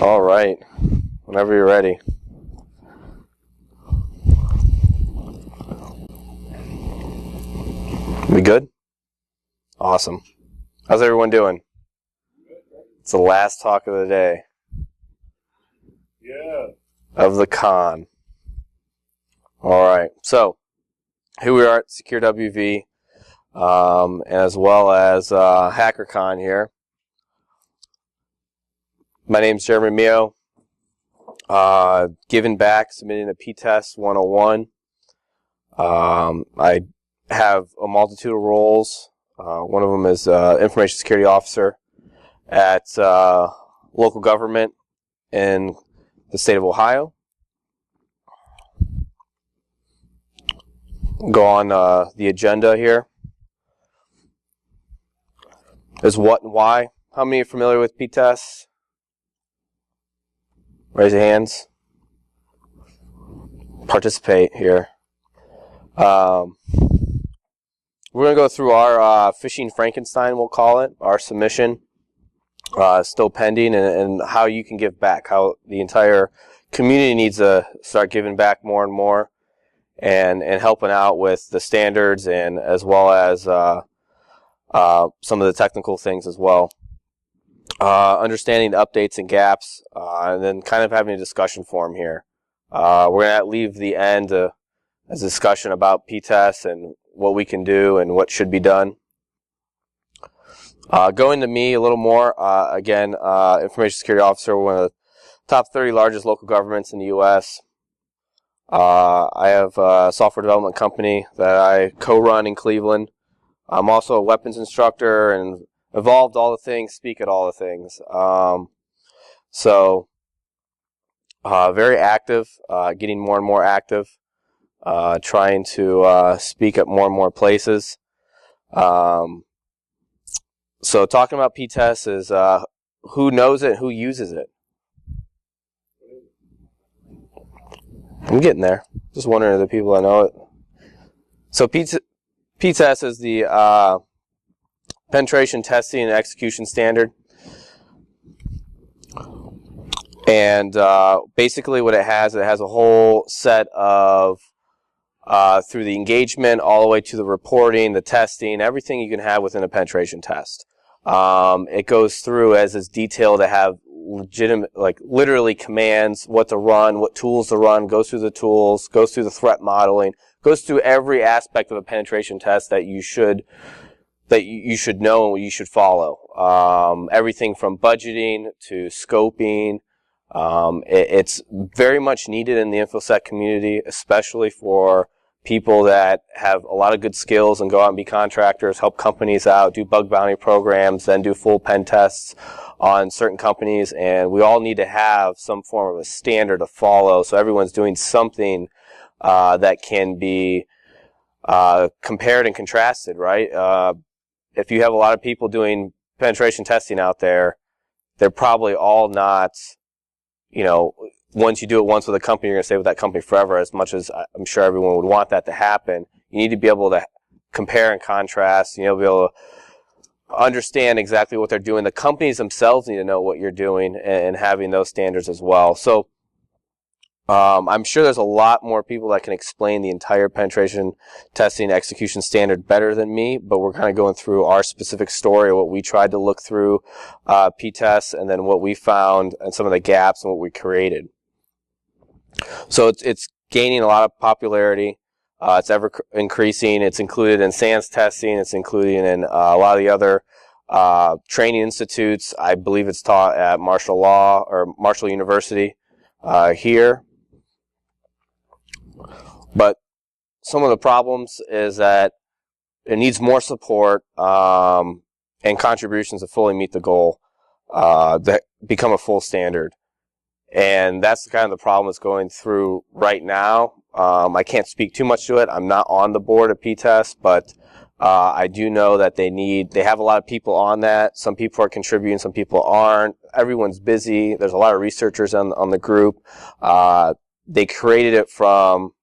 All right, whenever you're ready. We good? Awesome. How's everyone doing? It's the last talk of the day. Yeah. Of the con. All right, so here we are at SecureWV, as well as HackerCon here. My name's Jeremy Mio. Giving back, submitting a PTES 101. I have a multitude of roles. One of them is Information Security Officer at local government in the state of Ohio. Go on the agenda here. There's what and why. How many are familiar with PTES? Raise your hands. Participate here. We're going to go through our Phishing Frankenstein, we'll call it, our submission, still pending, and how you can give back, how the entire community needs to start giving back more and more, and helping out with the standards, and as well as some of the technical things as well. Understanding the updates and gaps, and then kind of having a discussion forum here. We're going to leave the end as a discussion about PTES and what we can do and what should be done. Going to me a little more, again, Information Security Officer, one of the top 30 largest local governments in the U.S. I have a software development company that I co-run in Cleveland. I'm also a weapons instructor and evolved all the things, speak at all the things. Very active, getting more and more active, trying to speak at more and more places. So talking about PTES is who knows it, who uses it. I'm getting there. Just wondering if the people that know it. So PTES is the penetration testing and execution standard. And basically what it has a whole set of, through the engagement all the way to the reporting, the testing, everything you can have within a penetration test. It goes through as it's detailed to have legitimate, like literally commands, what to run, what tools to run, goes through the tools, goes through the threat modeling, goes through every aspect of a penetration test that you should know and what you should follow. Everything from budgeting to scoping. It's very much needed in the InfoSec community, especially for people that have a lot of good skills and go out and be contractors, help companies out, do bug bounty programs, then do full pen tests on certain companies. And we all need to have some form of a standard to follow, so everyone's doing something that can be compared and contrasted, right? If you have a lot of people doing penetration testing out there, they're probably all not, once you do it once with a company, you're going to stay with that company forever, as much as I'm sure everyone would want that to happen. You need to be able to compare and contrast, be able to understand exactly what they're doing. The companies themselves need to know what you're doing and having those standards as well. So I'm sure there's a lot more people that can explain the entire penetration testing execution standard better than me, but we're kind of going through our specific story, what we tried to look through PTES, and then what we found and some of the gaps and what we created. So it's gaining a lot of popularity. It's ever increasing. It's included in SANS testing. It's included in a lot of the other training institutes. I believe it's taught at Marshall University here. But some of the problems is that it needs more support and contributions to fully meet the goal that become a full standard. And that's kind of the problem that's going through right now. I can't speak too much to it. I'm not on the board of PTES, but I do know that they have a lot of people on that. Some people are contributing, some people aren't. Everyone's busy. There's a lot of researchers on the group. They created it from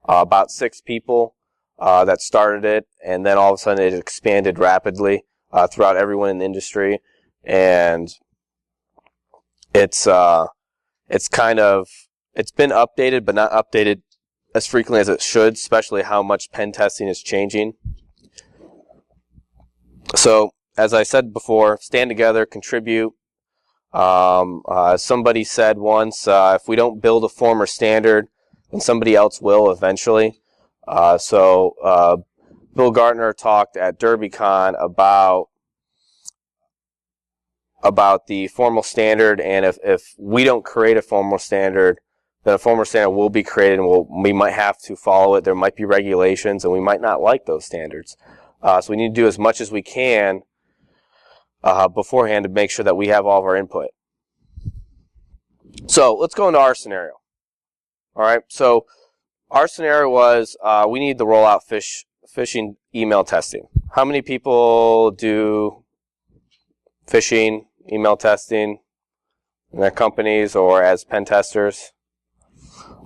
about 6 people that started it, and then all of a sudden it expanded rapidly throughout everyone in the industry. And it's been updated, but not updated as frequently as it should, especially how much pen testing is changing. So, as I said before, stand together, contribute. Somebody said once, if we don't build a form or standard, then somebody else will eventually. So Bill Gartner talked at DerbyCon about the formal standard, and if we don't create a formal standard, then a formal standard will be created, and we might have to follow it. There might be regulations, and we might not like those standards. So we need to do as much as we can beforehand to make sure that we have all of our input. So let's go into our scenario. All right. So our scenario was we need to roll out phishing email testing. How many people do phishing email testing in their companies or as pen testers?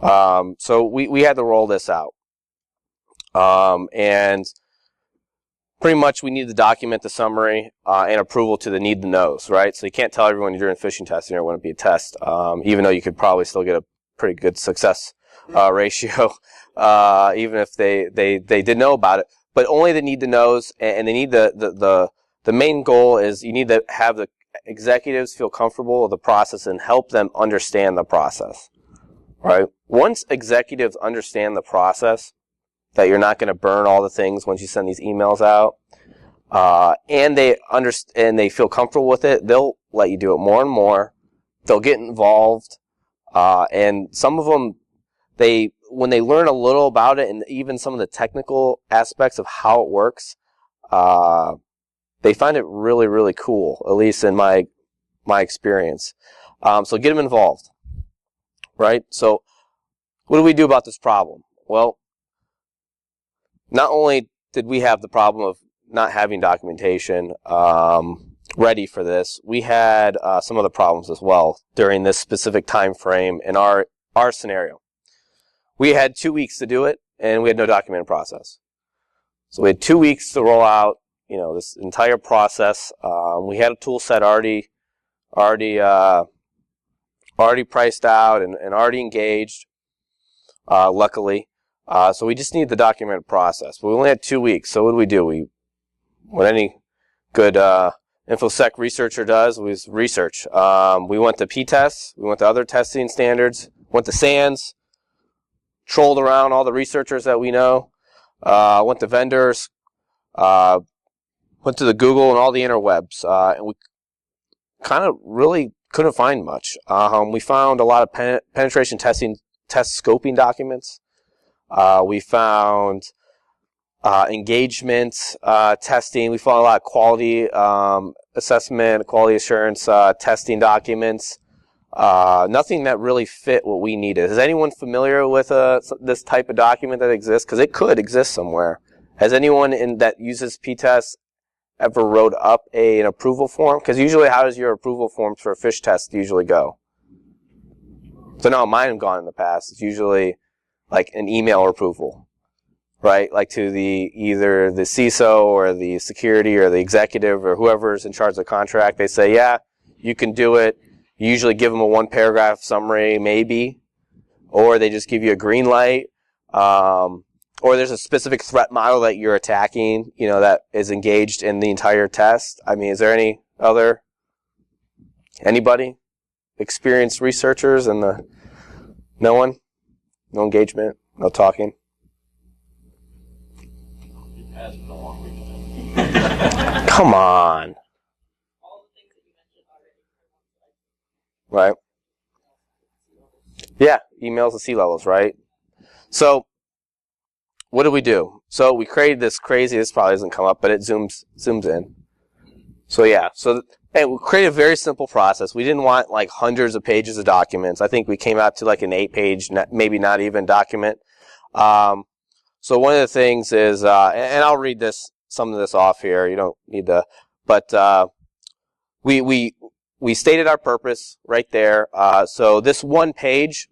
So we had to roll this out. And pretty much we need to document the summary and approval to the need to knows, right? So you can't tell everyone you're doing phishing testing or it wouldn't be a test, even though you could probably still get a pretty good success ratio, even if they did know about it. But only the need to knows, and they need the main goal is you need to have the executives feel comfortable with the process and help them understand the process, right? Once executives understand the process, that you're not going to burn all the things once you send these emails out, and they feel comfortable with it, they'll let you do it more and more. They'll get involved, and some of them, when they learn a little about it and even some of the technical aspects of how it works, they find it really, really cool, at least in my experience. So get them involved, right? So what do we do about this problem? Well, not only did we have the problem of not having documentation ready for this, we had some other problems as well during this specific time frame in our scenario. We had 2 weeks to do it, and we had no documented process. So we had 2 weeks to roll out, this entire process. We had a tool set already priced out and already engaged, luckily. So we just need the documented process. But we only had 2 weeks, so what do? What any good InfoSec researcher does was research. We went to PTES, we went to other testing standards, went to SANS, trolled around all the researchers that we know, went to vendors, went to the Google and all the interwebs, and we kind of really couldn't find much. We found a lot of penetration testing, test scoping documents. We found engagement testing. We found a lot of quality assessment, quality assurance testing documents. Nothing that really fit what we needed. Is anyone familiar with this type of document that exists? Because it could exist somewhere. Has anyone that uses PTES ever wrote up an approval form? Because usually, how does your approval forms for a fish test usually go? So no, mine have gone in the past. It's usually like an email approval, right? Like to either the CISO or the security or the executive or whoever's in charge of the contract. They say, yeah, you can do it. You usually give them a 1-paragraph summary, maybe, or they just give you a green light, or there's a specific threat model that you're attacking, that is engaged in the entire test. I mean, is there anybody, experienced researchers and no one? No engagement, no talking. Come on. Right. Yeah, emails and C-levels, right? So, what did we do? So we created this probably doesn't come up, but it zooms in. So yeah, and we created a very simple process. We didn't want like hundreds of pages of documents. I think we came out to like an 8-page, maybe not even document. So one of the things is, and I'll read some of this off here. You don't need to, but we stated our purpose right there. So this 1 page,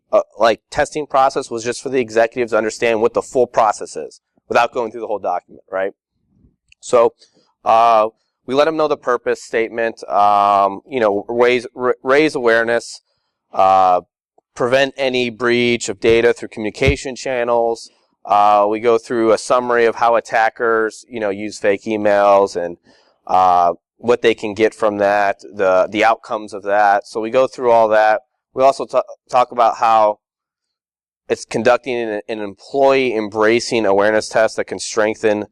testing process was just for the executives to understand what the full process is without going through the whole document, right? So, we let them know the purpose statement, raise awareness, prevent any breach of data through communication channels. We go through a summary of how attackers, use fake emails and what they can get from that, the outcomes of that. So we go through all that. We also talk about how it's conducting an employee embracing awareness test that can strengthen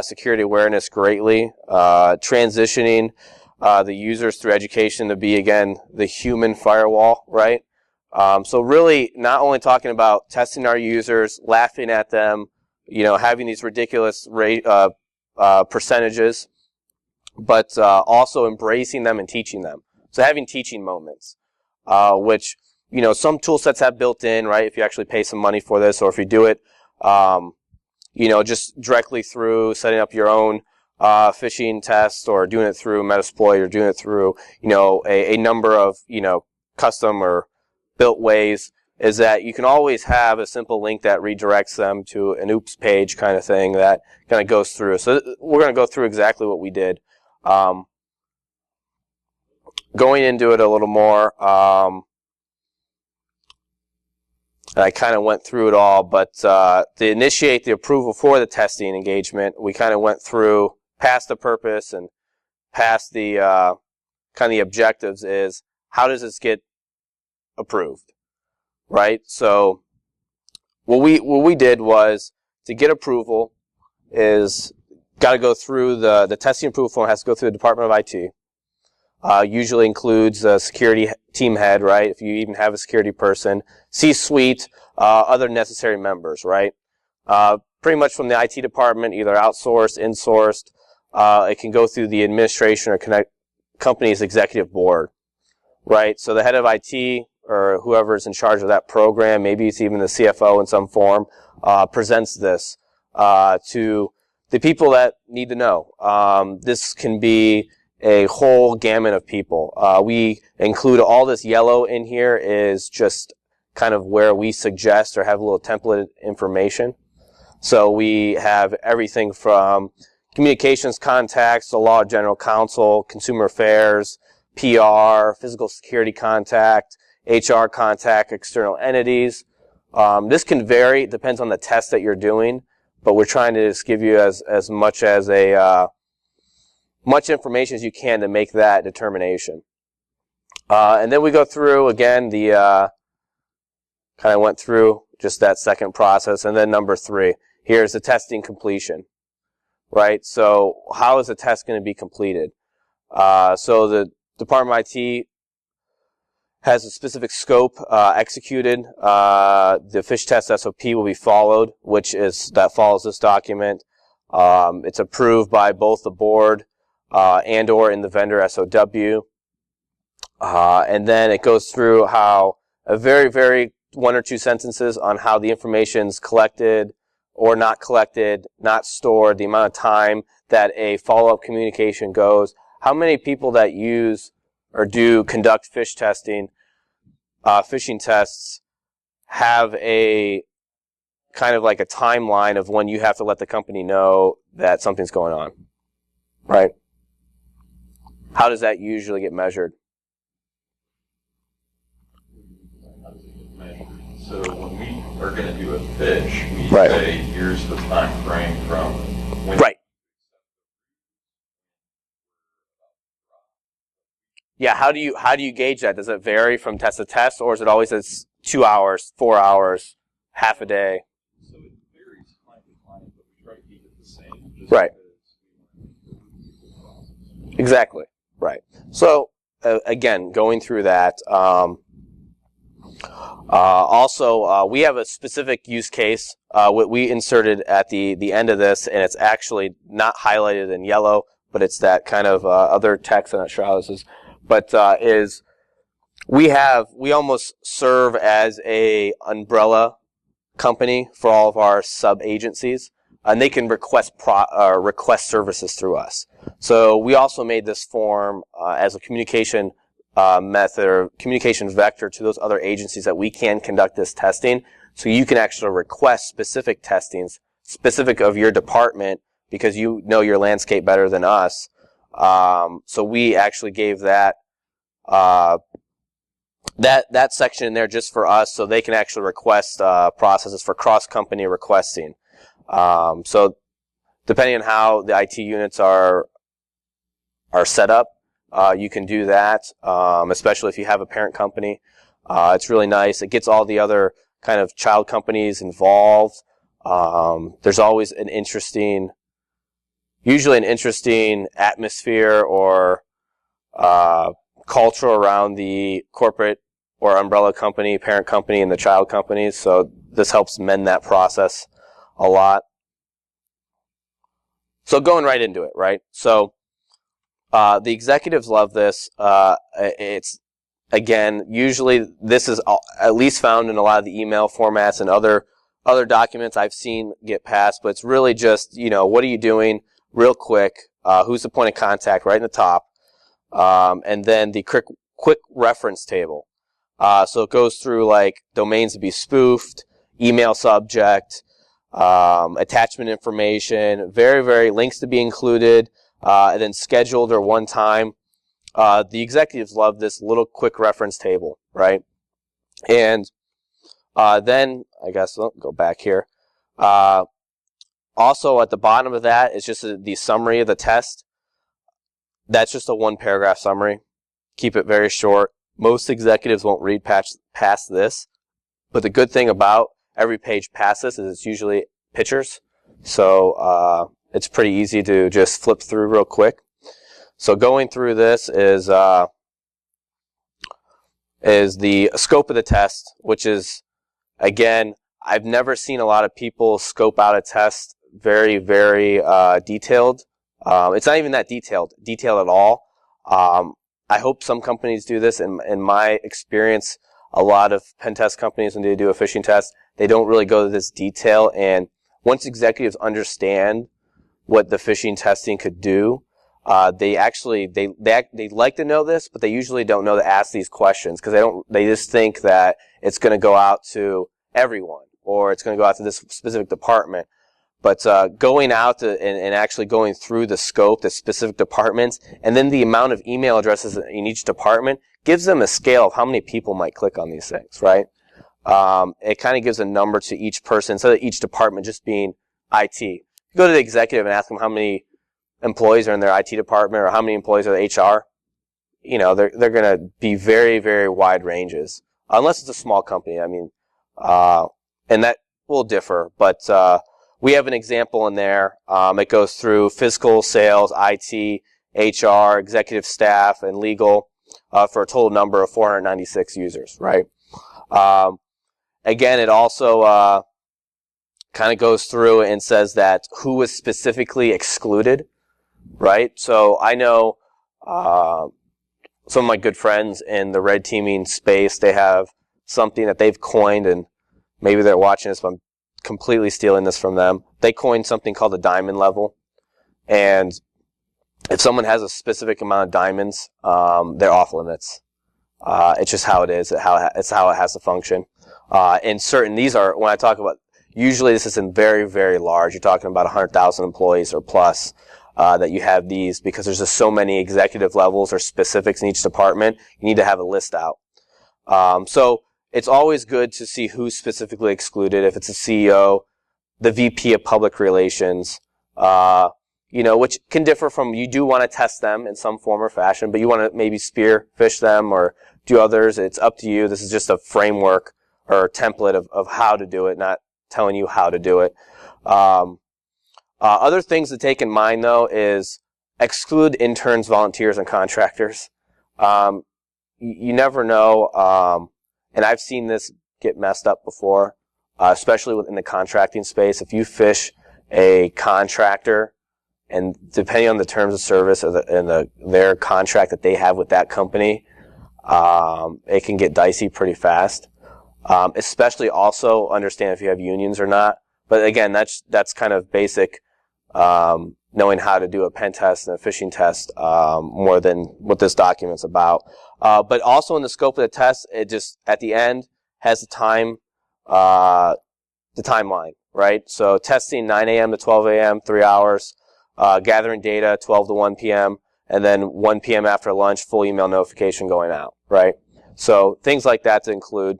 security awareness greatly, transitioning the users through education to be, again, the human firewall, right? So really not only talking about testing our users, laughing at them, having these ridiculous percentages, but also embracing them and teaching them. So having teaching moments, which, some tool sets have built in, right, if you actually pay some money for this, or if you do it, just directly through setting up your own phishing test, or doing it through Metasploit, or doing it through, a number of, custom or built ways, is that you can always have a simple link that redirects them to an oops page kind of thing that kind of goes through. So we're going to go through exactly what we did. Going into it a little more, I kind of went through it all, but to initiate the approval for the testing engagement, we kind of went through past the purpose and past the kind of the objectives is, how does this get approved, right? So what we did was, to get approval is got to go through the testing approval form has to go through the Department of IT. Usually includes a security team head, right? If you even have a security person, C-suite, other necessary members, right? Pretty much from the IT department, either outsourced, insourced. It can go through the administration or company's executive board, right? So the head of IT, or whoever is in charge of that program, maybe it's even the CFO in some form, presents this to the people that need to know. This can be a whole gamut of people. We include all this yellow in here is just kind of where we suggest or have a little template information. So we have everything from communications contacts to law general counsel, consumer affairs, PR, physical security contact, HR contact, external entities. This can vary, it depends on the test that you're doing, but we're trying to just give you as much as much information as you can to make that determination. And then we go through, again, kind of went through just that second process. And then number 3, here's the testing completion, right? So how is the test going to be completed? So the Department of IT has a specific scope executed. The phish test SOP will be followed, that follows this document. It's approved by both the board and or in the vendor SOW. And then it goes through how a very, very 1 or 2 sentences on how the information's collected or not collected, not stored, the amount of time that a follow-up communication goes, how many people that use or do conduct phish testing, phishing tests, have a kind of like a timeline of when you have to let the company know that something's going on, right? How does that usually get measured? So when we are going to do a phish, we right. say, here's the time frame from when. Right. Yeah. How do you gauge that? Does it vary from test to test, or is it always 2 hours, 4 hours, half a day? So it varies client to client, but we try to keep it the same. Right. Exactly. Right. So again, going through that. Also, we have a specific use case what we inserted at the end of this, and it's actually not highlighted in yellow, but it's that kind of other text. I'm not sure how this is, but we almost serve as a umbrella company for all of our sub agencies, and they can request services through us. So we also made this form as a communication method or communication vector to those other agencies that we can conduct this testing. So you can actually request specific testings, specific of your department, because you know your landscape better than us, So we actually gave that that section in there just for us, so they can actually request processes for cross-company requesting. So depending on how the IT units are set up, you can do that, especially if you have a parent company. It's really nice. It gets all the other kind of child companies involved. There's always usually an interesting atmosphere or culture around the corporate or umbrella company, parent company, and the child companies. So this helps mend that process a lot. So going right into it, right? So the executives love this. It's, again, usually this is at least found in a lot of the email formats and other documents I've seen get passed, but it's really just, what are you doing real quick? Who's the point of contact right in the top? And then the quick reference table. So it goes through like domains to be spoofed, email subject, attachment information, very links to be included, and then scheduled or one time. The executives love this little quick reference table, right? And then, I guess, I'll go back here. Also, at the bottom of that is just the summary of the test. That's just a one-paragraph summary. Keep it very short. Most executives won't read past this. But the good thing about every page past this is it's usually pictures. So it's pretty easy to just flip through real quick. So going through this is the scope of the test, which is, again, I've never seen a lot of people scope out a test very detailed. It's not even that detailed at all. I hope some companies do this. In my experience, a lot of pen test companies, when they do a phishing test, they don't really go to this detail. And once executives understand what the phishing testing could do, they like to know this, but they usually don't know to ask these questions because they just think that it's going to go out to everyone or it's going to go out to this specific department. But going out and actually going through the scope, the specific departments, and then the amount of email addresses in each department gives them a scale of how many people might click on these things, right? It kind of gives a number to each person instead of each department just being IT. You go to the executive and ask them how many employees are in their IT department or how many employees are in HR. They're going to be very wide ranges, unless it's a small company. I mean, and that will differ, but we have an example in there. It goes through physical, sales, IT, HR, executive staff, and legal for a total number of 496 users, right? Again, it also kind of goes through and says that who was specifically excluded, right? So I know some of my good friends in the red teaming space, they have something that they've coined, and maybe they're watching this, but I'm completely stealing this from them. They coined something called the diamond level, and if someone has a specific amount of diamonds, they're off limits. It's just how it is. It's how it has to function. And these are, when I talk about, usually this is in very large. You're talking about 100,000 employees or plus that you have these, because there's just so many executive levels or specifics in each department. You need to have a list out. So it's always good to see who's specifically excluded. If it's a CEO, the VP of Public Relations, which can differ from, you do want to test them in some form or fashion, but you want to maybe fish them or do others. It's up to you. This is just a framework or template of how to do it, not telling you how to do it. Other things to take in mind, though, is exclude interns, volunteers, and contractors. You never know. And I've seen this get messed up before, especially within the contracting space. If you fish a contractor, and depending on the terms of service and their contract that they have with that company, it can get dicey pretty fast. Especially also understand if you have unions or not. But again, that's kind of basic, knowing how to do a pen test and a phishing test, more than what this document's about. But also in the scope of the test, it just, at the end, has the timeline, right? So testing 9 a.m. to 12 a.m., 3 hours. Gathering data, 12 to 1 p.m. and then 1 p.m. after lunch, full email notification going out, right? So things like that to include.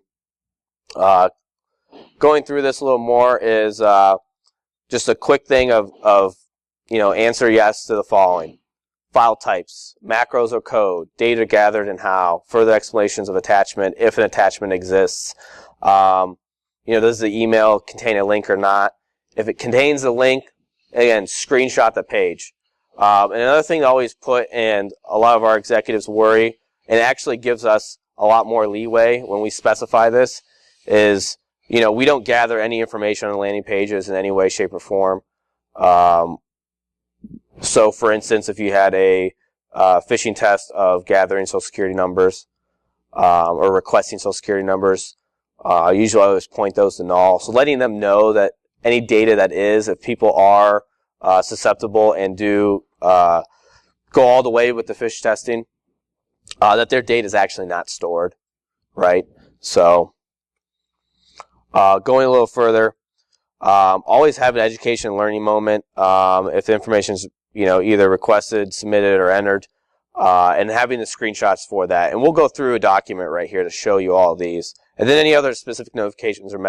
Going through this a little more is just a quick thing of answer yes to the following. File types, macros or code, data gathered and how, further explanations of attachment, if an attachment exists. Does the email contain a link or not? If it contains a link, again, screenshot the page. And another thing to always put, and a lot of our executives worry, and it actually gives us a lot more leeway when we specify this, is, we don't gather any information on landing pages in any way, shape, or form. So, for instance, if you had a phishing test of gathering Social Security numbers or requesting Social Security numbers, usually I always point those to null. So letting them know that any data that is, if people are susceptible and do go all the way with the phish testing, that their data is actually not stored, right? So, going a little further, always have an education and learning moment if the information is either requested, submitted, or entered, and having the screenshots for that. And we'll go through a document right here to show you all of these. And then any other specific notifications or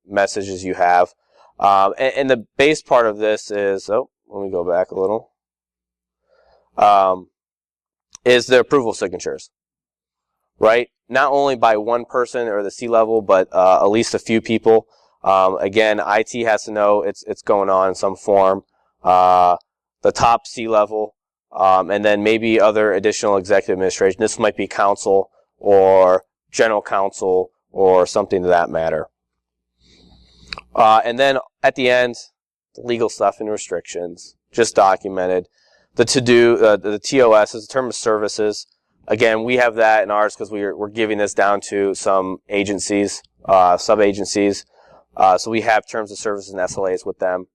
messages you have. And the base part of this is, let me go back a little, is the approval signatures, right? Not only by one person or the C-level, but at least a few people. Again, IT has to know it's going on in some form. The top C-level, and then maybe other additional executive administration. This might be counsel or general counsel or something to that matter. And then at the end, the legal stuff and restrictions, just documented. The to-do, the TOS is a term of services. Again, we have that in ours because we're giving this down to some agencies, sub-agencies. So we have terms of services and SLAs with them.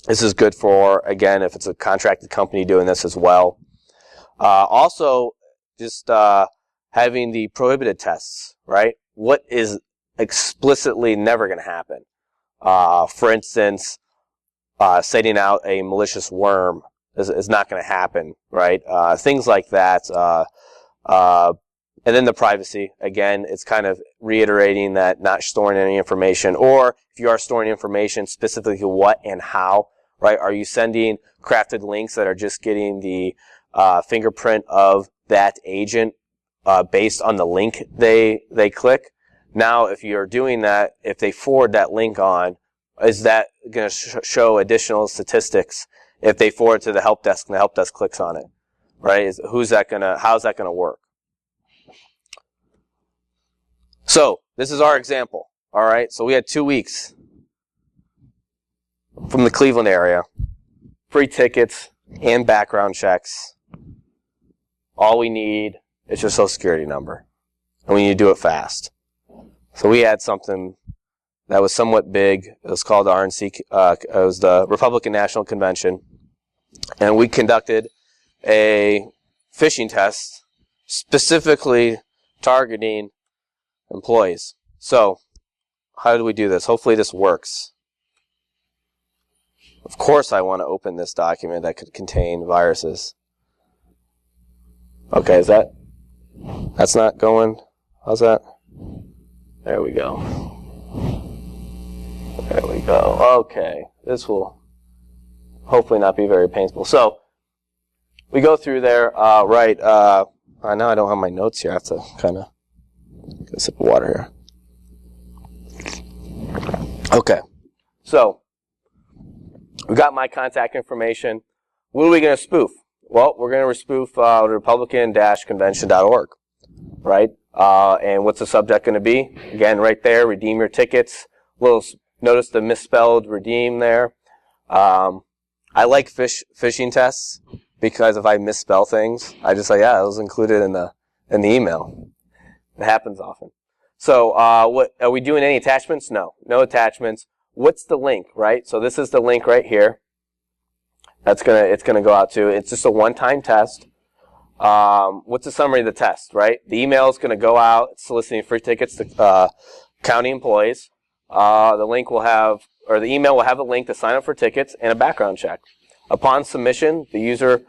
This is good for, again, if it's a contracted company doing this as well. Also, just having the prohibited tests, right? What is explicitly never going to happen? For instance, setting out a malicious worm is not going to happen, right? Things like that. And then the privacy. Again, it's kind of reiterating that not storing any information, or if you are storing information, specifically what and how, right? Are you sending crafted links that are just getting the fingerprint of that agent based on the link they click? Now, if you're doing that, if they forward that link on, is that going to show additional statistics if they forward to the help desk and the help desk clicks on it, right? How's that going to work? So, this is our example, all right? So we had 2 weeks from the Cleveland area, free tickets and background checks. All we need is your Social Security number, and we need to do it fast. So we had something that was somewhat big. It was called the RNC, it was the Republican National Convention, and we conducted a phishing test specifically targeting employees. So, how do we do this? Hopefully this works. Of course I want to open this document that could contain viruses. Okay, that's not going? How's that? There we go. There we go. Okay, this will hopefully not be very painful. So, we go through there, right, now I don't have my notes here. I have to kind of get a sip of water here. Okay, so we got my contact information. What are we going to spoof? Well, we're going to spoof republican-convention.org, right? And what's the subject going to be? Again, right there, redeem your tickets. Notice the misspelled redeem there. I like phishing tests because if I misspell things, I just say, yeah, it was included in the email. It happens often. So, what are we doing? Any attachments? No attachments. What's the link, right? So this is the link right here. It's gonna go out to. It's just a one-time test. What's the summary of the test, right? The email is gonna go out soliciting free tickets to county employees. The email will have a link to sign up for tickets and a background check. Upon submission, the user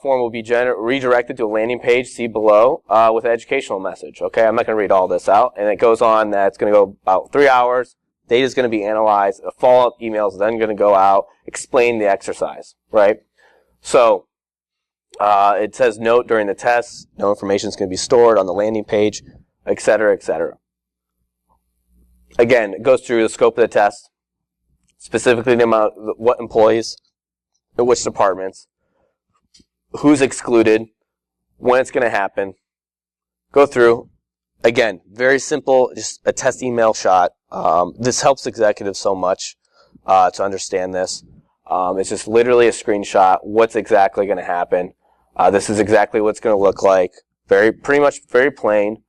form will be redirected to a landing page, see below, with an educational message. Okay, I'm not going to read all this out. And it goes on that it's going to go about 3 hours. Data is going to be analyzed. A follow-up email is then going to go out, explain the exercise, right? So it says note during the test, no information is going to be stored on the landing page, et cetera, et cetera. Again, it goes through the scope of the test, specifically the amount, what employees, in which departments, who's excluded, when it's going to happen. Go through. Again, very simple, just a test email shot. This helps executives so much to understand this. It's just literally a screenshot. What's exactly going to happen? This is exactly what it's going to look like. Pretty much very plain.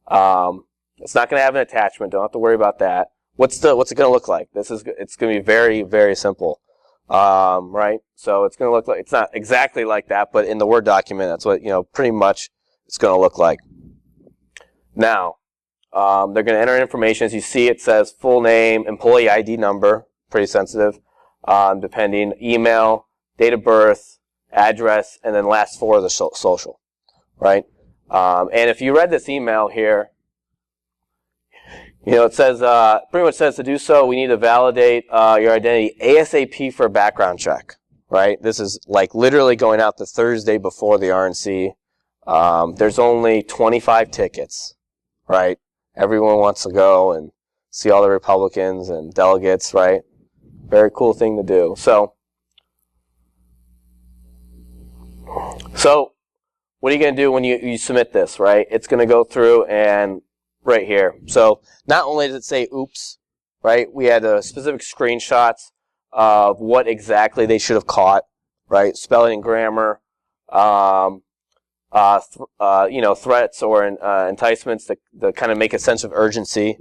It's not going to have an attachment. Don't have to worry about that. What's it going to look like? It's going to be very, very simple. Right? So it's going to look like, it's not exactly like that, but in the Word document, that's what, pretty much it's going to look like. Now, they're going to enter information. As you see, it says full name, employee ID number, pretty sensitive, depending, email, date of birth, address, and then last 4 of the social, right? And if you read this email here, it says, pretty much says to do so, we need to validate your identity ASAP for a background check, right? This is like literally going out the Thursday before the RNC. There's only 25 tickets, right? Everyone wants to go and see all the Republicans and delegates, right? Very cool thing to do. So what are you going to do when you submit this, right? It's going to go through and right here. So not only does it say oops, right? We had specific screenshots of what exactly they should have caught, right? Spelling and grammar, threats or enticements that kind of make a sense of urgency.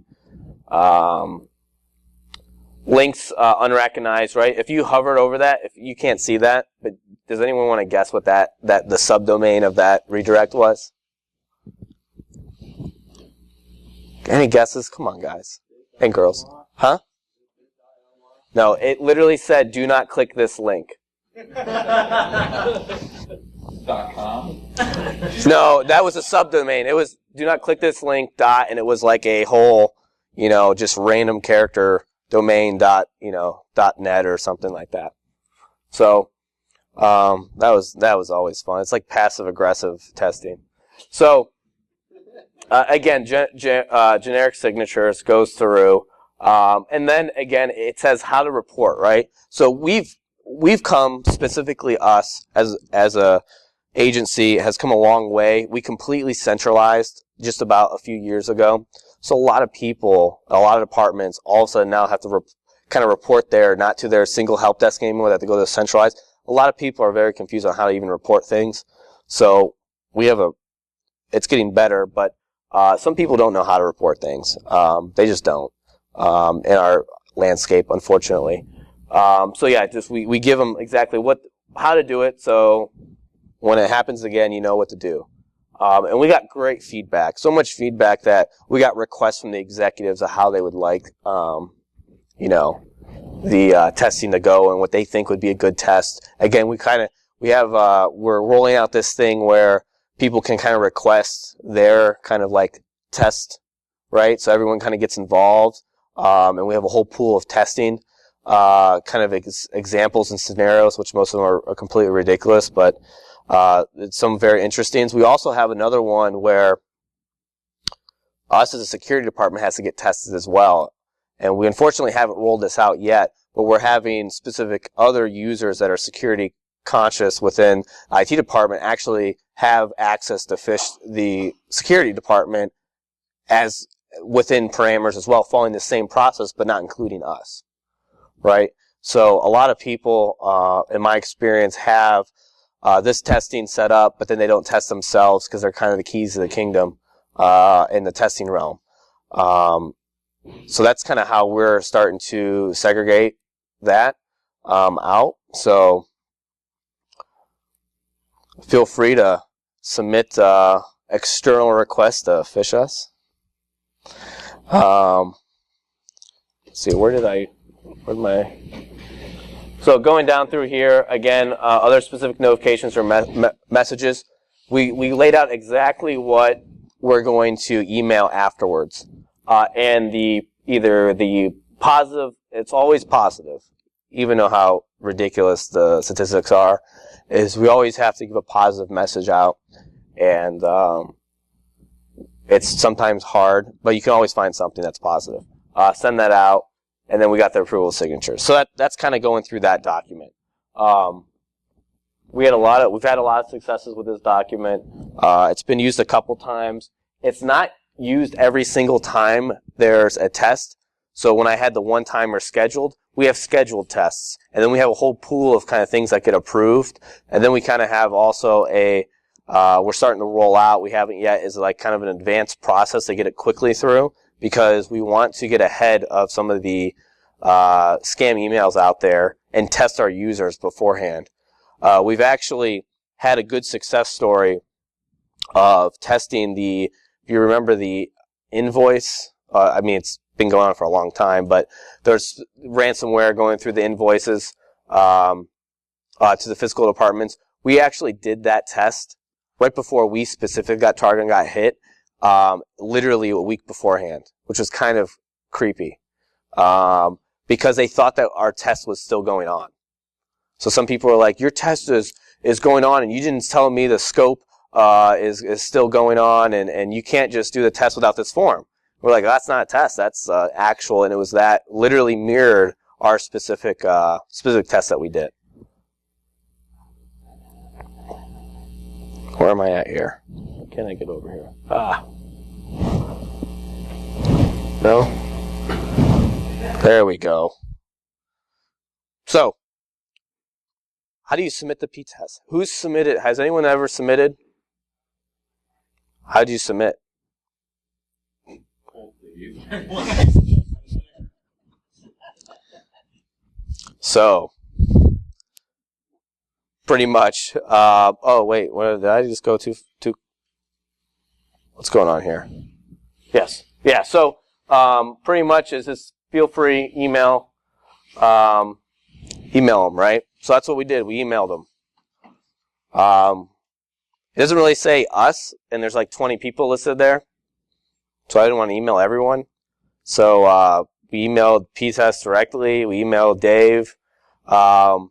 Links unrecognized, right? If you hovered over that, if you can't see that, but does anyone want to guess what that the subdomain of that redirect was? Any guesses? Come on, guys and girls. Huh? No, it literally said, "Do not click this link." .com? No, that was a subdomain. It was "Do not click this link." And it was like a whole, just random character domain .net or something like that. So that was always fun. It's like passive aggressive testing. So again, generic signatures goes through, and then again it says how to report, right? So we've come, specifically us as a agency has come a long way. We completely centralized just about a few years ago. So a lot of people, a lot of departments all of a sudden now have to kind of report not to their single help desk anymore. They have to go to centralized. A lot of people are very confused on how to even report things. So it's getting better, but some people don't know how to report things. They just don't in our landscape, unfortunately. So yeah, we give them exactly how to do it. So when it happens again, you know what to do. And we got great feedback. So much feedback that we got requests from the executives of how they would like, the testing to go and what they think would be a good test. Again, we're rolling out this thing where people can kind of request their kind of like test, right? So everyone kind of gets involved. And we have a whole pool of testing, kind of examples and scenarios, which most of them are completely ridiculous, but some very interesting. We also have another one where us as a security department has to get tested as well. And we unfortunately haven't rolled this out yet, but we're having specific other users that are security conscious within IT department actually have access to phish the security department as within parameters as well, following the same process, but not including us, right? So a lot of people, in my experience, have this testing set up, but then they don't test themselves because they're kind of the keys to the kingdom in the testing realm. So that's kind of how we're starting to segregate that out. So feel free to submit external requests to phish us. Let's see, so So going down through here, again, other specific notifications or messages. We laid out exactly what we're going to email afterwards. And either the positive, it's always positive, even though how ridiculous the statistics are, is we always have to give a positive message out. And it's sometimes hard, but you can always find something that's positive. Send that out, and then we got the approval signatures. So that's kind of going through that document. We've had a lot of successes with this document. It's been used a couple times. It's not used every single time there's a test. So when I had the one-timer scheduled, we have scheduled tests. And then we have a whole pool of kind of things that get approved. And then we kind of have also we're starting to roll out. We haven't yet, is like kind of an advanced process to get it quickly through, because we want to get ahead of some of the scam emails out there and test our users beforehand. We've actually had a good success story of testing if you remember the invoice, it's been going on for a long time, but there's ransomware going through the invoices to the fiscal departments. We actually did that test right before we specifically got targeted and got hit, literally a week beforehand, which was kind of creepy, because they thought that our test was still going on. So some people were like, your test is going on, and you didn't tell me the scope is still going on, and you can't just do the test without this form. We're like, that's not a test, that's actual, and it was that literally mirrored our specific test that we did. Where am I at here? Can I get over here? No? There we go. So, how do you submit the PTES? Who's submitted? Has anyone ever submitted? How do you submit? So, pretty much. Oh wait, did I just go to? What's going on here? Yes. Yeah. So, pretty much is this. Feel free, email them, right? So that's what we did. We emailed them. It doesn't really say us, and there's like 20 people listed there. So I didn't want to email everyone. So we emailed PTES directly. We emailed Dave. The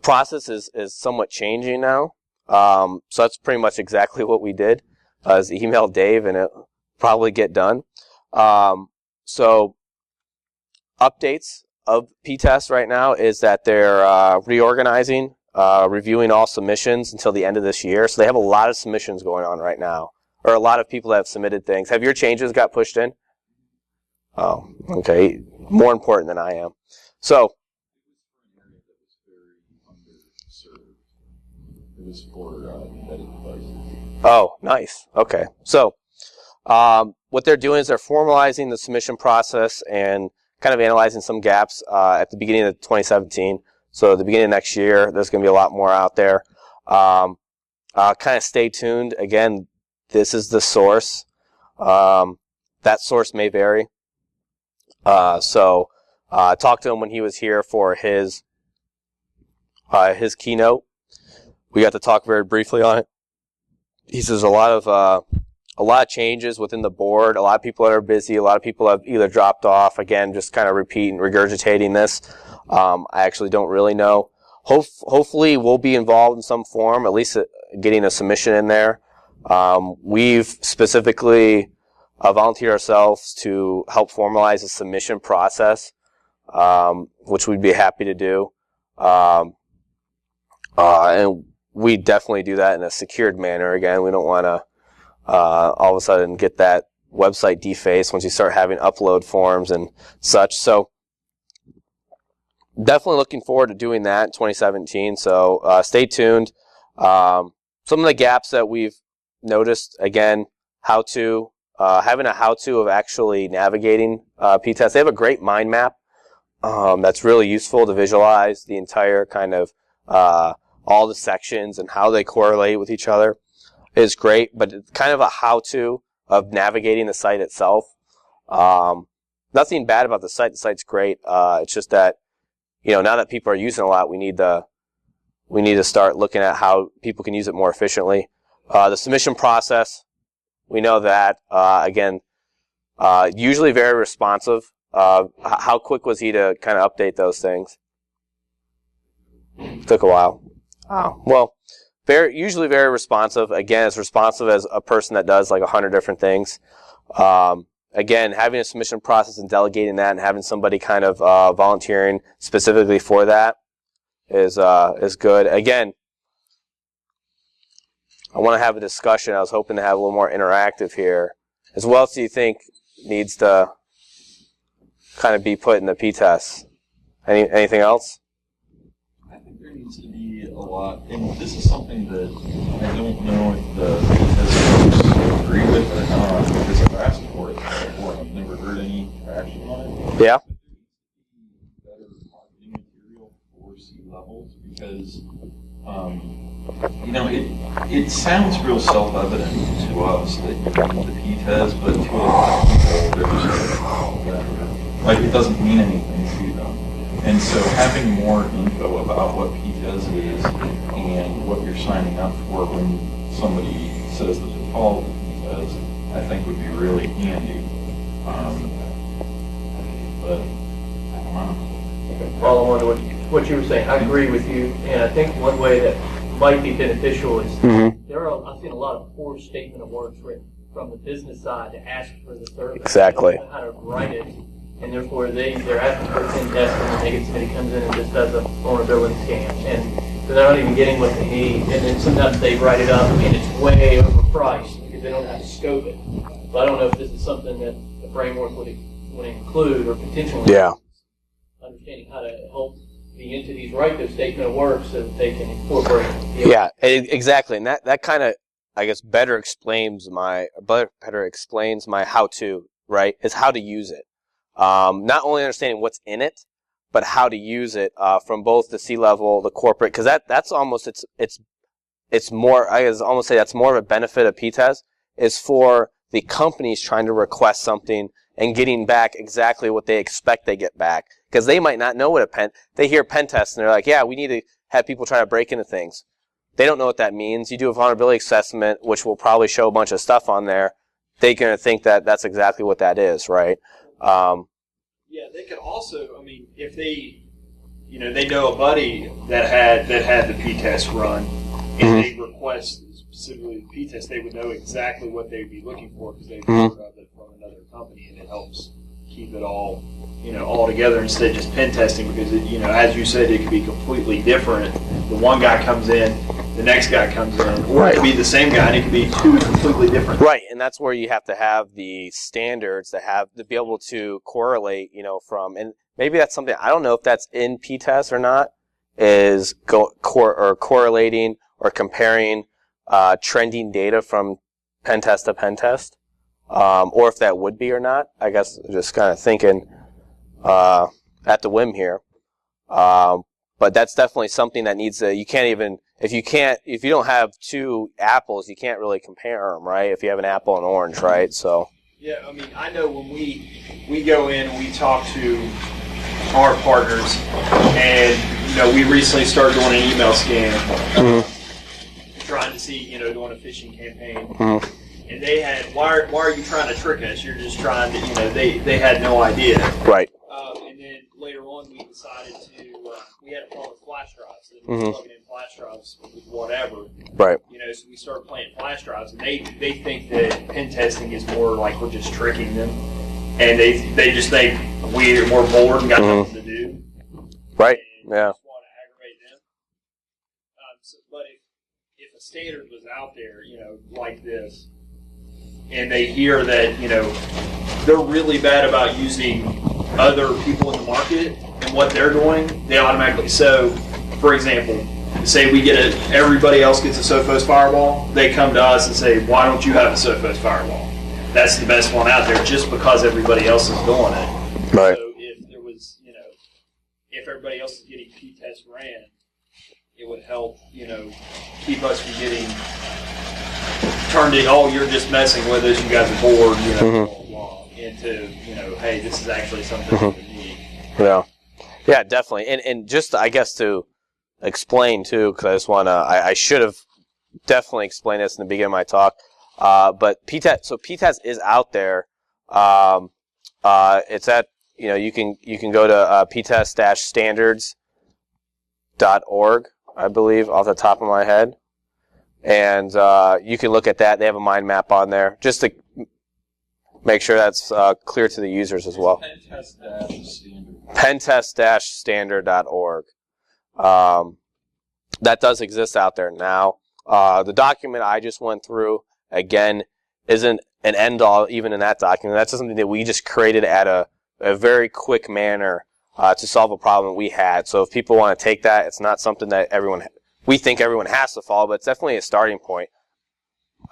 process is somewhat changing now. So that's pretty much exactly what we did. Is email Dave, and it'll probably get done. So updates of PTES right now is that they're reorganizing, reviewing all submissions until the end of this year. So they have a lot of submissions going on right now, or a lot of people that have submitted things. Have your changes got pushed in? Oh, okay. More important than I am. So, it was for embedded devices. Oh, nice. Okay. So, what they're doing is they're formalizing the submission process and kind of analyzing some gaps at the beginning of 2017. So, at the beginning of next year, there's going to be a lot more out there. Kind of stay tuned. Again, this is the source. That source may vary. So, talked to him when he was here for his keynote. We got to talk very briefly on it. He says a lot of changes within the board. A lot of people that are busy. A lot of people have either dropped off. Again, just kind of repeating, regurgitating this. I actually don't really know. Hopefully, we'll be involved in some form, at least getting a submission in there. We've specifically volunteered ourselves to help formalize the submission process, which we'd be happy to do. And we definitely do that in a secured manner. Again, we don't want to all of a sudden get that website defaced once you start having upload forms and such. So definitely looking forward to doing that in 2017. So stay tuned. Some of the gaps that we've noticed, again, having a how-to of actually navigating PTES. They have a great mind map that's really useful to visualize the entire kind of all the sections and how they correlate with each other is great, but it's kind of a how-to of navigating the site itself. Nothing bad about the site. The site's great. It's just that now that people are using it a lot, we need to start looking at how people can use it more efficiently. The submission process, we know that, again, usually very responsive. How quick was he to kind of update those things? Took a while. Oh, well, usually very responsive. Again, as responsive as a person that does like 100 different things. Again, having a submission process and delegating that and having somebody kind of volunteering specifically for that is good. Again, I want to have a discussion. I was hoping to have a little more interactive here. As well as do you think needs to kind of be put in the PTES? Anything else? I think there needs to be a lot, and this is something that I don't know if the PTES agree with or not, because I've asked for it before and I've never heard any traction on it. Yeah. Better marketing material for C-levels, because it sounds real self-evident to us that you need the PTES, but to a lot of people, they're just like it doesn't mean anything to them. And so having more info about what PTES is and what you're signing up for when somebody says that they're following PTES, I think would be really handy. But I don't know. Follow on to what you were saying. I agree with you, and I think one way that might be beneficial is I've seen a lot of poor statement of works written from the business side to ask for the service. Exactly. They don't know how to write it, and therefore they're asking for pen testing, and they get somebody comes in and just does a vulnerability scan, and so they're not even getting what they need, and then sometimes they write it up and it's way overpriced because they don't know how to scope it. So I don't know if this is something that the framework would include or potentially understanding how to help the entities write their statement of work so that they can incorporate it. Yeah, exactly. And that kind of, I guess, better explains my how-to, right, is how to use it. Not only understanding what's in it, but how to use it from both the C-level, the corporate, because that's almost, it's more, I guess almost say that's more of a benefit of PTES, is for the companies trying to request something and getting back exactly what they expect they get back. Because they might not know what they hear pen test and they're like, yeah, we need to have people try to break into things. They don't know what that means. You do a vulnerability assessment, which will probably show a bunch of stuff on there. They're going to think that that's exactly what that is, right? Yeah, they could also, if they, they know a buddy that had the P-test run, and they request specifically the P-test, they would know exactly what they'd be looking for because they've heard of it from another company, and it helps keep it all, all together instead of just pen testing because, as you said, it could be completely different. The one guy comes in, the next guy comes in, or it could be the same guy, and it could be two completely different. Right, and that's where you have to have the standards to be able to correlate, from, and maybe that's something, I don't know if that's in PTES or not, is correlating or comparing trending data from pen test to pen test, or if that would be or not. I guess just kind of thinking at the whim here. But that's definitely something that needs to, you can't even, if you don't have two apples, you can't really compare them, right? If you have an apple and orange, right? So. Yeah, I know when we go in and we talk to our partners, and, we recently started doing an email scan, trying to see, doing a phishing campaign. And they had, why are you trying to trick us? You're just trying to, they had no idea. Right. And then later on, we decided we had a problem with flash drives. And we were plugging in flash drives with whatever. Right. So we started playing flash drives, and they think that pen testing is more like we're just tricking them. And they just think we're bored and got nothing to do. Right. And Yeah. just want to aggravate them. But if a standard was out there, like this, and they hear that, they're really bad about using other people in the market and what they're doing, they automatically, so, for example, say everybody else gets a Sophos firewall, they come to us and say, why don't you have a Sophos firewall? That's the best one out there just because everybody else is doing it. Right. So if there was, if everybody else is getting P-test ran, it would help, keep us from getting turned it, you're just messing with us, you guys are bored, blah, blah, blah, into, hey, this is actually something that we need. Yeah. Yeah, definitely. And just, I guess, to explain, too, because I just want to, I should have definitely explained this in the beginning of my talk. But PTES is out there. It's at, you can go to PTES-standards.org, I believe, off the top of my head. And you can look at that. They have a mind map on there, just to make sure that's clear to the users as well. Pentest-standard.org. That does exist out there now. The document I just went through, again, isn't an end-all even in that document. That's something that we just created at a very quick manner to solve a problem we had. So if people want to take that, it's not something that we think everyone has to follow, but it's definitely a starting point.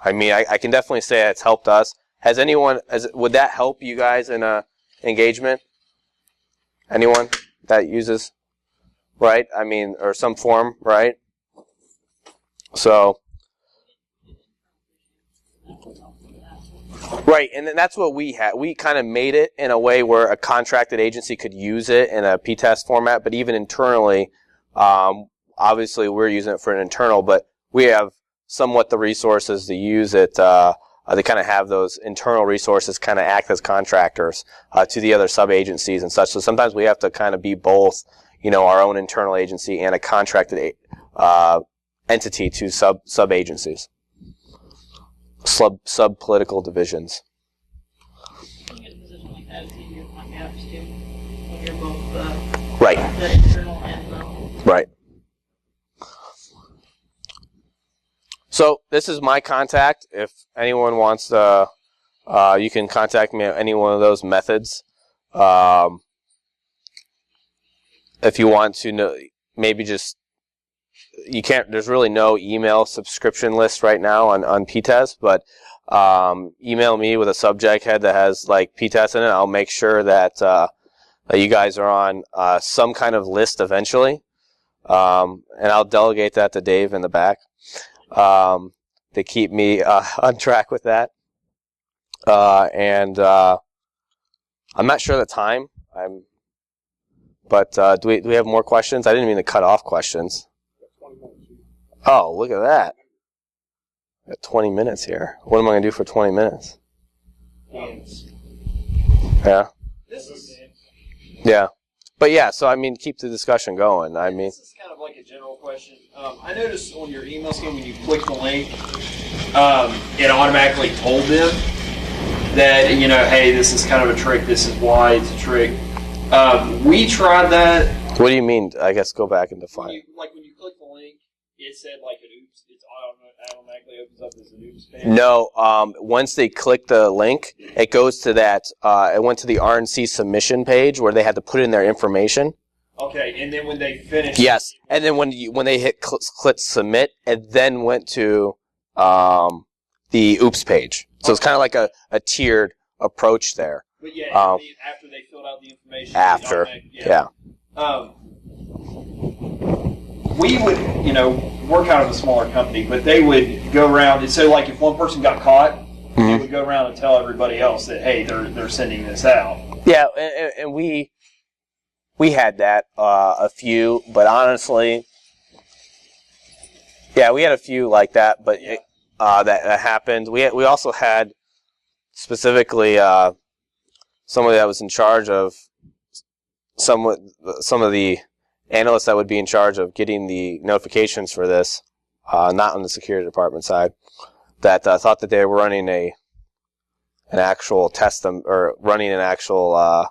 I mean, I can definitely say it's helped us. Would that help you guys in a engagement? Anyone that uses, right? I mean, or some form, right? So, right, and then that's what we had. We kind of made it in a way where a contracted agency could use it in a PTES format, but even internally, obviously we're using it for an internal, but we have somewhat the resources to use it. They kind of have those internal resources kind of act as contractors to the other sub-agencies and such. So sometimes we have to kind of be both, our own internal agency and a contracted entity to sub-agencies, sub-political divisions. You get a position like that, it's easier to find gaps too, when you're both Right. the internal and Right. So this is my contact. If anyone wants to, you can contact me at any one of those methods. If you want to know, maybe just, there's really no email subscription list right now on PTES, but email me with a subject head that has like PTES in it. I'll make sure that you guys are on some kind of list eventually. And I'll delegate that to Dave in the back. To keep me on track with that. And I'm not sure the time. But do we have more questions? I didn't mean to cut off questions. Oh, look at that. Got 20 minutes here. What am I going to do for 20 minutes? Yeah. Yeah. But yeah, so I mean, keep the discussion going. I mean, this is kind of like a general question. I noticed on your email scheme when you click the link, it automatically told them that hey, this is kind of a trick. This is why it's a trick. We tried that. What do you mean? I guess go back and define. When you click the link, it said like an oops. It automatically opens up as an oops page. No. Once they click the link, it goes to that. It went to the RNC submission page where they had to put in their information. Okay, and then when they finish. Yes, and then when they hit click submit, it then went to the oops page. So it's kind of like a tiered approach there. But yeah, after they filled out the information. After, yeah. We would, we're kind of a smaller company, but they would go around, and so like if one person got caught, they would go around and tell everybody else that, hey, they're sending this out. Yeah, and we had that, a few, but honestly, yeah, we had a few like that, but that happened. We also had specifically somebody that was in charge of some of the analysts that would be in charge of getting the notifications for this, not on the security department side, that thought that they were running an actual test, or running an actual.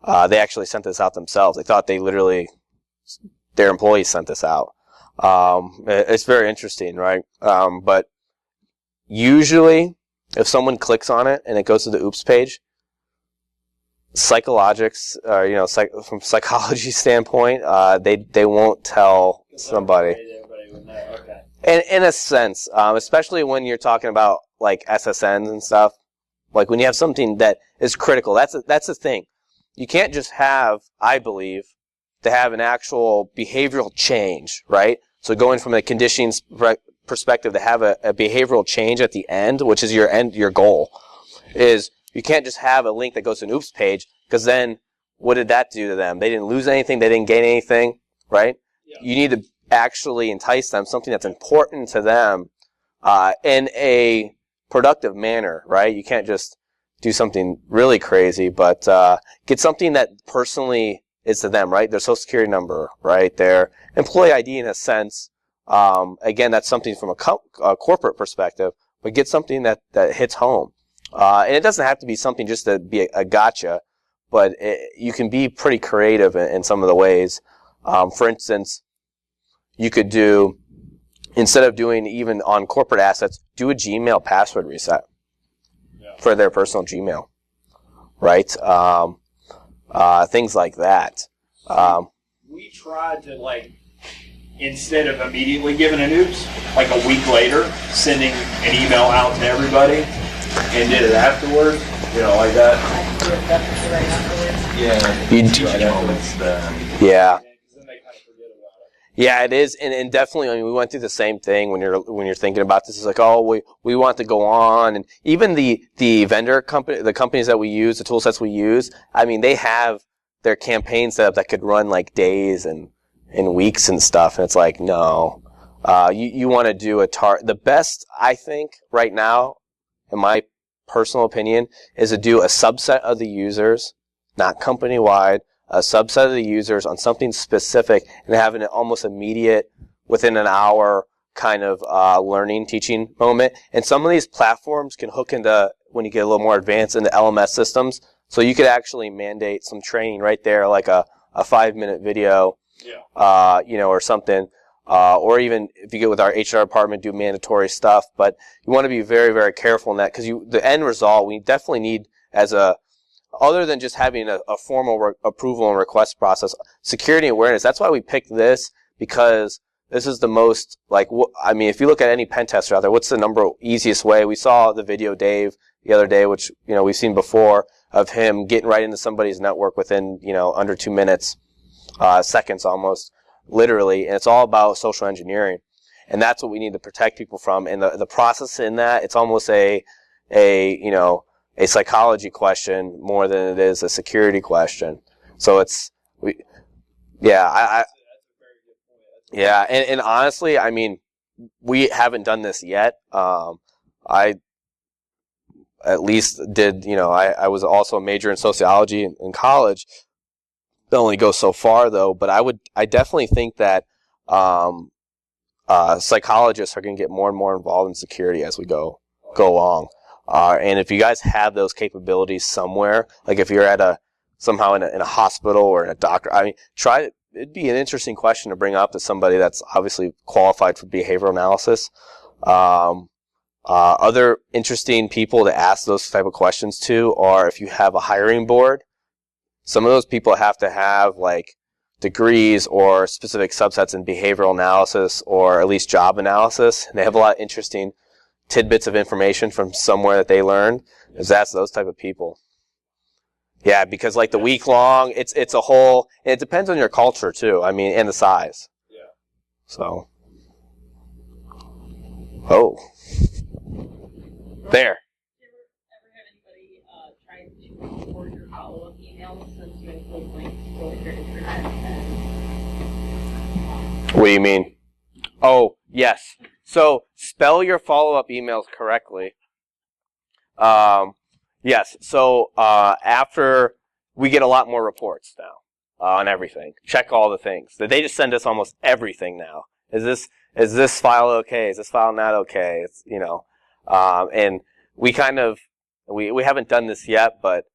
They actually sent this out themselves. They thought their employees sent this out. It's very interesting, right? But usually, if someone clicks on it and it goes to the oops page, psychologics, from psychology standpoint, they won't tell somebody. Okay. In a sense, especially when you're talking about like SSNs and stuff, like when you have something that is critical, that's the thing. You can't just have, I believe, to have an actual behavioral change, right? So going from a conditioning perspective to have a behavioral change at the end, which is your goal, is you can't just have a link that goes to an oops page, because then what did that do to them? They didn't lose anything. They didn't gain anything, right? Yeah. You need to actually entice them, something that's important to them, in a productive manner, right? You can't just do something really crazy, but get something that personally is to them, right? Their social security number, right? Their employee ID in a sense. Again, that's something from a corporate perspective, but get something that hits home. And it doesn't have to be something just to be a gotcha, but you can be pretty creative in some of the ways. For instance, you could do, instead of doing even on corporate assets, do a Gmail password reset for their personal Gmail, right? Things like that. We tried to, like, instead of immediately giving a oops, like a week later, sending an email out to everybody and did it afterwards, like that. I can do it definitely right afterwards. Yeah. You teach moments then. Yeah. Because then they kind of forget about it. Yeah, it is, and definitely. I mean, we went through the same thing when you're thinking about this. It's like, oh, we want to go on, and even the vendor company, the companies that we use, the tool sets we use. I mean, they have their campaign set up that could run like days and weeks and stuff, and it's like, no, you want to do the best, I think, right now, in my personal opinion, is to do a subset of the users, not company-wide, a subset of the users on something specific and having an almost immediate, within an hour, kind of learning, teaching moment. And some of these platforms can hook into, when you get a little more advanced, into LMS systems. So you could actually mandate some training right there, like a 5-minute video, or something. Or even if you get with our HR department, do mandatory stuff. But you want to be very, very careful in that, because the end result, we definitely need other than just having a formal approval and request process, security awareness. That's why we picked this, because this is the most, if you look at any pen tester out there, what's the easiest way? We saw the video Dave the other day, which, we've seen before, of him getting right into somebody's network within, under 2 minutes, seconds almost, literally. And it's all about social engineering. And that's what we need to protect people from. And the process in that, it's almost a psychology question more than it is a security question. So and honestly, I mean, we haven't done this yet. I at least did, I was also a major in sociology in college. That only goes so far though, but I definitely think that psychologists are going to get more and more involved in security as we go along. And if you guys have those capabilities somewhere, like if you're somehow in a hospital or in a doctor, I mean, it'd be an interesting question to bring up to somebody that's obviously qualified for behavioral analysis. Other interesting people to ask those type of questions to are if you have a hiring board. Some of those people have to have degrees or specific subsets in behavioral analysis or at least job analysis. And they have a lot of interesting tidbits of information from somewhere that they learned. That's those type of people. Yeah, because the week long, it's a whole, and it depends on your culture too. I mean, and the size. Yeah. So. Oh. There. Did you ever have anybody try to record your follow-up emails since you include links for your internet? What do you mean? Oh, yes. So spell your follow-up emails correctly. Yes. So after we get a lot more reports now on everything, check all the things. They just send us almost everything now. Is this file okay? Is this file not okay? It's and we kind of we haven't done this yet, but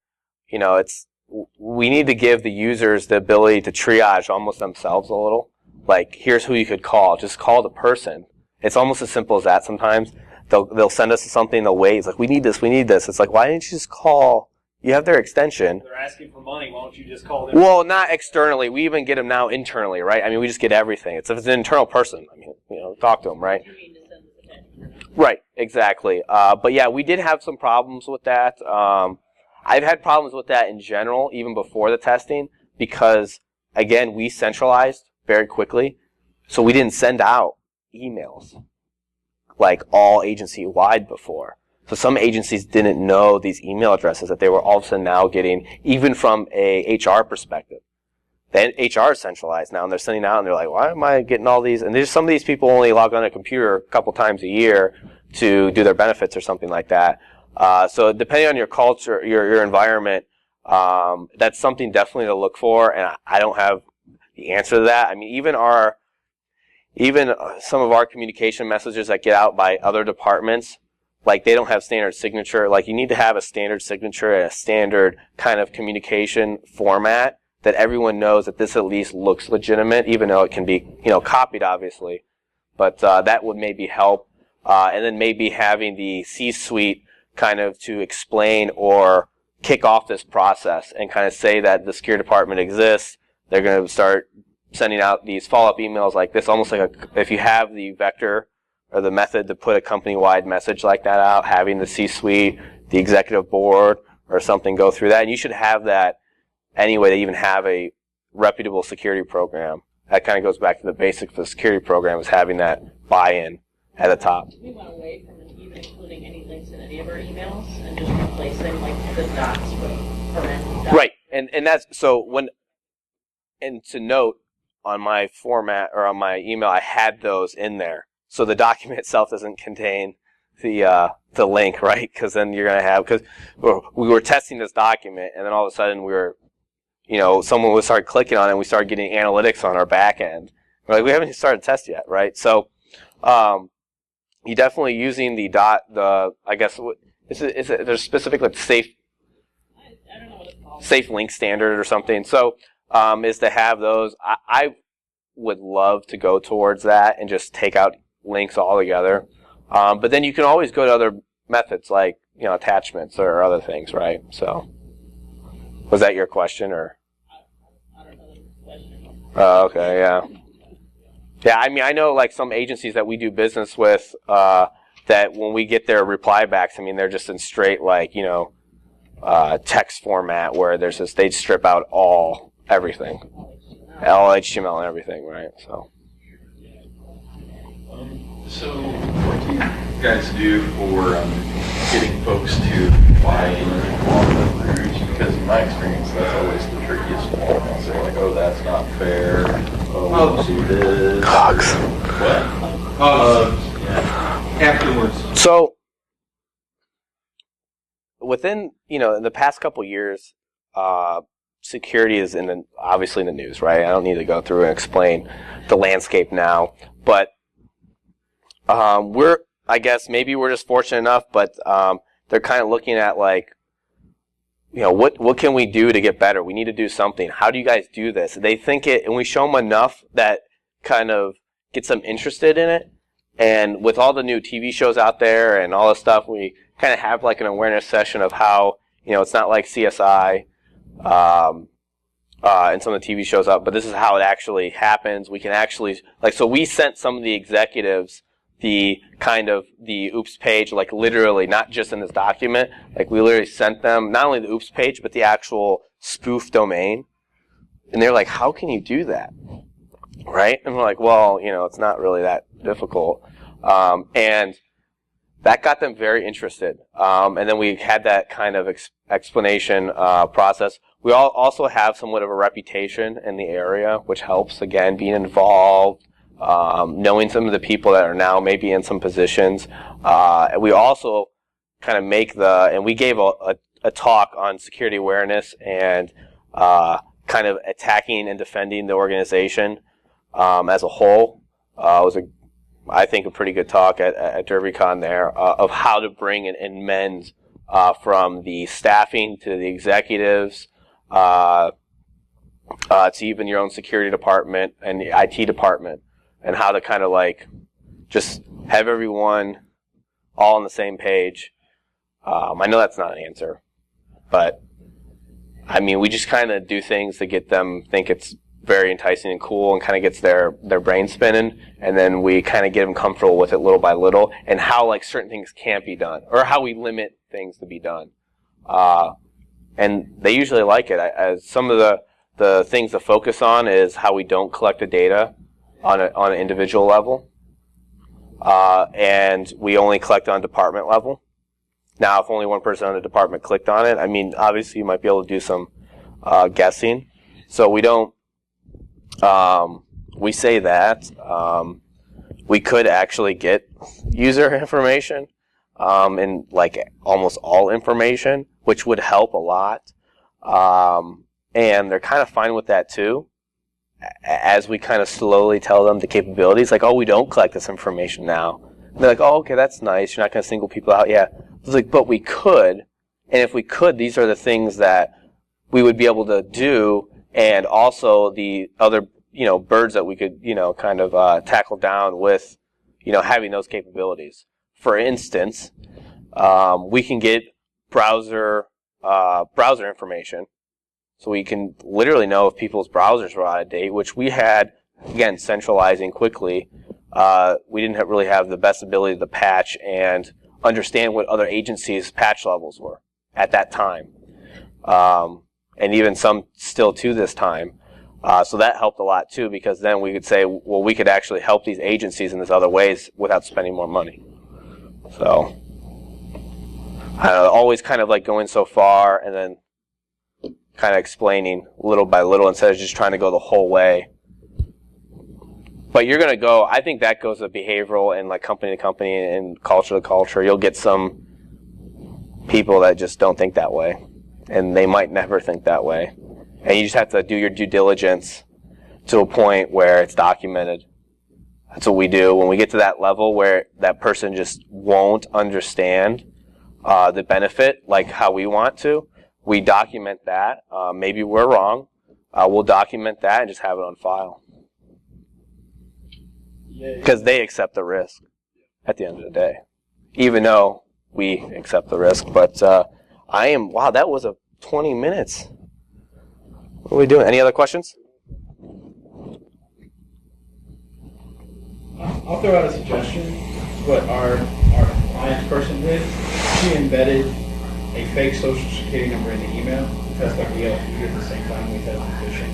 we need to give the users the ability to triage almost themselves a little. Like, here's who you could call. Just call the person. It's almost as simple as that sometimes. They'll send us something, they'll wait. It's like, we need this. It's like, why didn't you just call? You have their extension. They're asking for money. Why don't you just call them? Well, not externally. We even get them now internally, right? I mean, we just get everything. If it's an internal person, I mean, talk to them, right? You mean to send this attention? Right, exactly. But yeah, we did have some problems with that. I've had problems with that in general, even before the testing, because, again, we centralized very quickly, so we didn't send out emails all agency-wide before. So some agencies didn't know these email addresses that they were all of a sudden now getting, even from a HR perspective. The HR is centralized now, and they're sending out, and they're like, why am I getting all these? And there's some of these people only log on a computer a couple times a year to do their benefits or something like that. So depending on your culture, your environment, that's something definitely to look for, and I don't have the answer to that. I mean, even some of our communication messages that get out by other departments, like they don't have standard signature. Like you need to have a standard signature and a standard kind of communication format that everyone knows that this at least looks legitimate, even though it can be, copied obviously. But that would maybe help. And then maybe having the C-suite kind of to explain or kick off this process and kind of say that the security department exists. They're going to start sending out these follow-up emails like this, almost like if you have the vector or the method to put a company-wide message like that out, having the C-suite, the executive board, or something go through that. And you should have that anyway to even have a reputable security program. That kind of goes back to the basics of the security program, is having that buy-in at the top. We went away from even including any links in any of our emails and just replacing like the dots with parentheses. Right, and that's so and to note on my format or on my email, I had those in there. So the document itself doesn't contain the link, right? Because then you're going to have, because we were testing this document, and then all of a sudden we were, someone would start clicking on it, and we started getting analytics on our back end. We're like, we haven't started test yet, right? So you definitely using I guess, there's specific like safe, I don't know what it's called. Safe link standard or something. So is to have those. I would love to go towards that and just take out links altogether. But then you can always go to other methods like, attachments or other things, right? So was that your question or? I don't know the question. Oh, okay, yeah. Yeah, I mean, I know like some agencies that we do business with, that when we get their reply backs, I mean, they're just in straight like, text format where there's this, they'd strip out everything. All HTML and everything, right? So what do you guys do for getting folks to buy in on the rules? Because in my experience, that's always the trickiest one. I'll say like, oh, that's not fair. Oh, see this. Cogs. What? Yeah. Afterwards. So within, in the past couple years, security is obviously in the news, right? I don't need to go through and explain the landscape now, but I guess maybe we're just fortunate enough, but they're kind of looking at like, what can we do to get better? We need to do something. How do you guys do this? They think it, and we show them enough that kind of gets them interested in it. And with all the new TV shows out there and all this stuff, we kind of have like an awareness session of how, it's not like CSI, and some of the TV shows up, but this is how it actually happens. We can actually, so we sent some of the executives the oops page, like literally, not just in this document, like we literally sent them not only the oops page, but the actual spoof domain. And they're like, how can you do that? Right? And we're like, well, it's not really that difficult. And that got them very interested. And then we had that kind of explanation process. We also have somewhat of a reputation in the area, which helps, again, being involved, knowing some of the people that are now maybe in some positions. We also kind of and we gave a talk on security awareness and kind of attacking and defending the organization as a whole. It was, I think, a pretty good talk at DerbyCon there of how to bring and mend from the staffing to the executives to even your own security department and the IT department, and how to kind of like just have everyone all on the same page. I know that's not an answer, but I mean, we just kind of do things to get them think it's very enticing and cool and kind of gets their brain spinning, and then we kind of get them comfortable with it little by little, and how like certain things can't be done or how we limit things to be done. And they usually like it. As some of the things to focus on is how we don't collect the data on an individual level, and we only collect on department level. Now, if only one person in the department clicked on it, I mean, obviously you might be able to do some guessing. So we don't, we say that we could actually get user information and like almost all information, which would help a lot. And they're kind of fine with that too, as we kind of slowly tell them the capabilities, like, oh, we don't collect this information now. And they're like, oh, okay, that's nice. You're not going to single people out. Yeah. It's like, but we could. And if we could, these are the things that we would be able to do. And also the other, birds that we could, kind of tackle down with, having those capabilities. For instance, we can get browser information. So we can literally know if people's browsers were out of date, which we had, again, centralizing quickly. We didn't really have the best ability to patch and understand what other agencies' patch levels were at that time. And even some still to this time. So that helped a lot too, because then we could say, well, we could actually help these agencies in these other ways without spending more money. So, always kind of like going so far and then kind of explaining little by little instead of just trying to go the whole way. But you're going to go, I think that goes to behavioral and like company to company and culture to culture. You'll get some people that just don't think that way. And they might never think that way. And you just have to do your due diligence to a point where it's documented. That's what we do. When we get to that level where that person just won't understand the benefit like how we want to, we document that. Maybe we're wrong. We'll document that and just have it on file. Because they accept the risk at the end of the day. Even though we accept the risk. But wow, that was 20 minutes. What are we doing? Any other questions? I'll throw out a suggestion. What our compliance person did, she embedded a fake social security number in the email to test like DLP at the same time we tested phishing,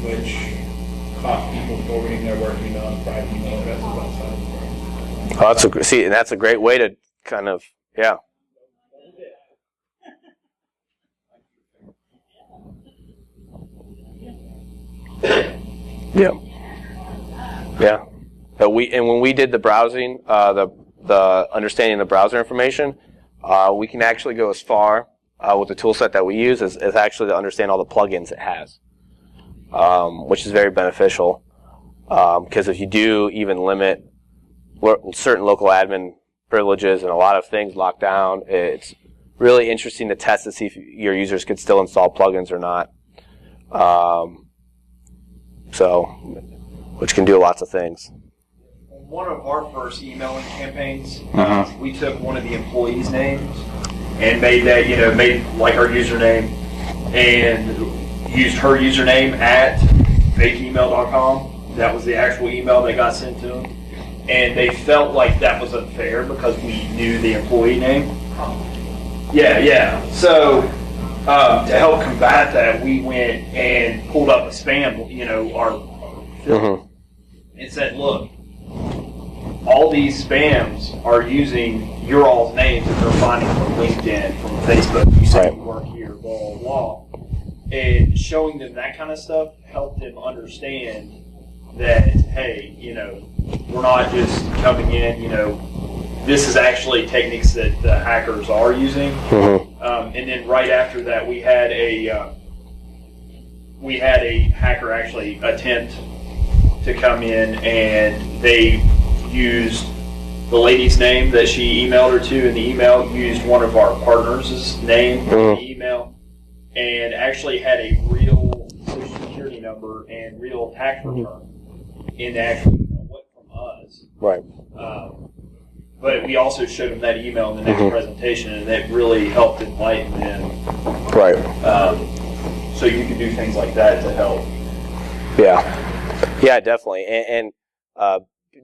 which caught people forwarding their work email and private email addresses outside of the And that's a great way to kind of, yeah. Yeah. Yeah. And when we did the browsing, the understanding the browser information, we can actually go as far with the tool set that we use as actually to understand all the plugins it has, which is very beneficial. Because if you do even limit certain local admin privileges and a lot of things locked down, it's really interesting to test to see if your users could still install plugins or not. Which can do lots of things. One of our first emailing campaigns, we took one of the employees' names and made that, made like our username and used her username at fakeemail.com. That was the actual email that got sent to them. And they felt like that was unfair because we knew the employee name. Yeah. So to help combat that, we went and pulled up a spam, our filter, and said, look, all these spams are using your all's names that they're finding from LinkedIn, from Facebook. You say you work here, blah, blah, blah. And showing them that kind of stuff helped them understand that, hey, we're not just coming in, this is actually techniques that the hackers are using. And then right after that, we had a hacker actually attempt to come in, and they used the lady's name that she emailed her to in the email, used one of our partners' name in the email, and actually had a real social security number and real tax return in the actual email, what from us. Right. But we also showed them that email in the next presentation, and that really helped enlighten them. Right. So you can do things like that to help. Yeah, definitely. And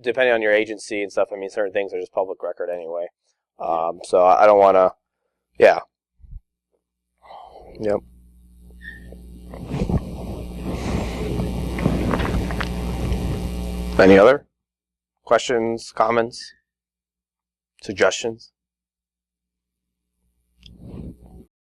depending on your agency and stuff, I mean, certain things are just public record anyway. So I don't want to, yeah. Yep. Any other questions, comments, suggestions?